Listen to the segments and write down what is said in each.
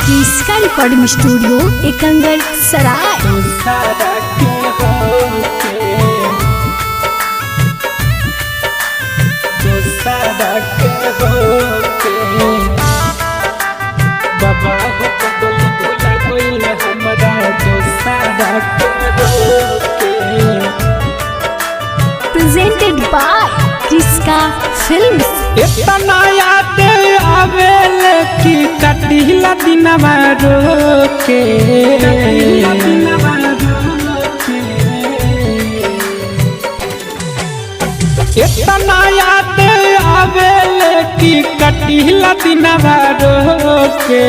इसका recording studio Ekangar Sarai. Presented by Kriska films. इतना याद आवेल कि कटिला दिनवा रोके इतना याद आवेल कि कटिला दिनवा रोके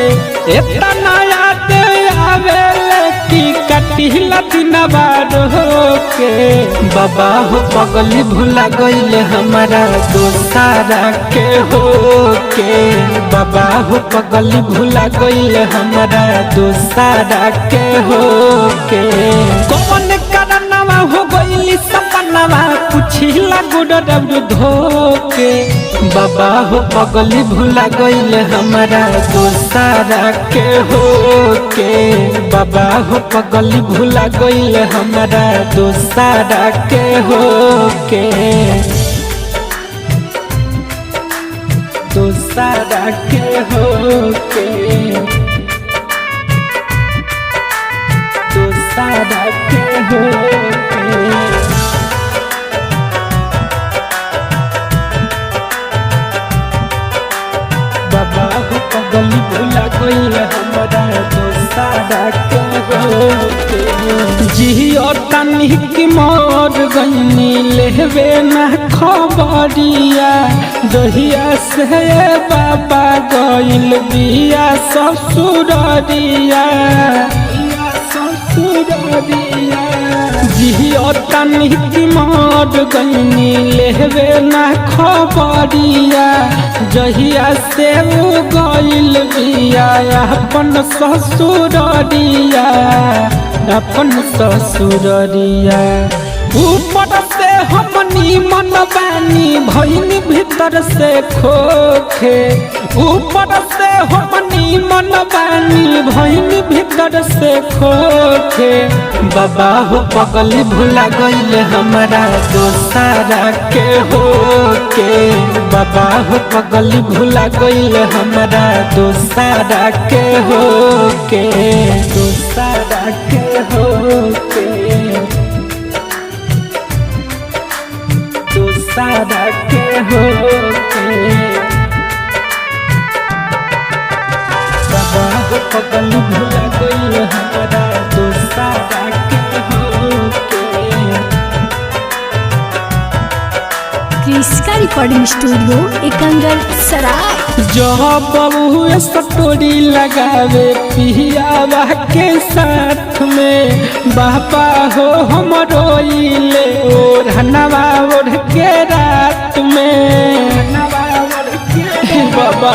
इतना याद आवेल कि कटिला दिनवा रोके। बाबा हो पगली भुला गईले हमारा दोसारा के होके। बाबा हो पगली भुला गईले हमारा दोसारा के होके। कौन करनवा हो गईली सपनवा पुछिला गुडरब धोके। बाबा हो पगली भुला गईले हमारा दोसारा के होके। बाबा हो पगली भुला गईले हमारा दोसारा के होके। दोसारा के होके। दोसारा के होके। बाबा हो पगली भुला गईले हमारा दोसारा के होके। जियो तनिक मोर गईनी लेवे ना खबरिया। जहिया से बाबा गईल बिया ससुररिया। जियो तनिक मोर गईनी लेवे ना खबरिया। जहिया से गईल बिया अपन ससुररिया। अपन ससुररिया ऊपर से हमनी मन बानी भईनी भीतर से खोखे। ऊपर से हमनी मन बानी भईनी भीतर से खोखे। बाबा हो पगली भुला गईले हमारा दोसारा के होके। बाबा हो पगली भुला गईले हमारा दोसारा के होके। दोसारा के होके। दोसारा के होके। बाबा हो पगली भुला गईले हमारा दोसारा के होके। इसका रिकॉर्डिंग स्टूडियो एकंगर सराय। जब बहु स्टोरी लगावे पियावा के साथ में। बाबा हो हम रोइले ओढ़नवा ओढ़ के रात में। बाबा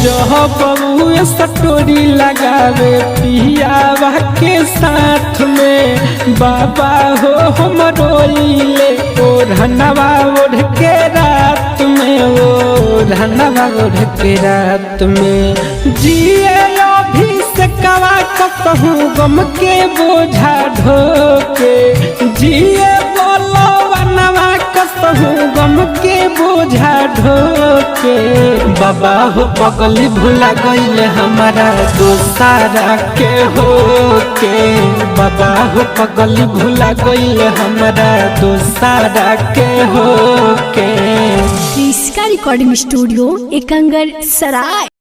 जब बहु स्टोरी लगावे पियावा के साथ में। बाबा हो हम रोइले ओढ़नवा ओढ़ के रात में। ओढ़नवा ओढ़ के रात में। जिए अभिषेकवा कहूँ गम के बोझा ढोके। जिए बोलवनवा कहूँ गम के बोझा ढोके। बाबा हो पगली भुला गईले हमारा दोसारा के होके। बाबा हो पगली भुला गईले हमारा दोसारा के होके। इसका रिकॉर्डिंग स्टूडियो एकंगर सराय।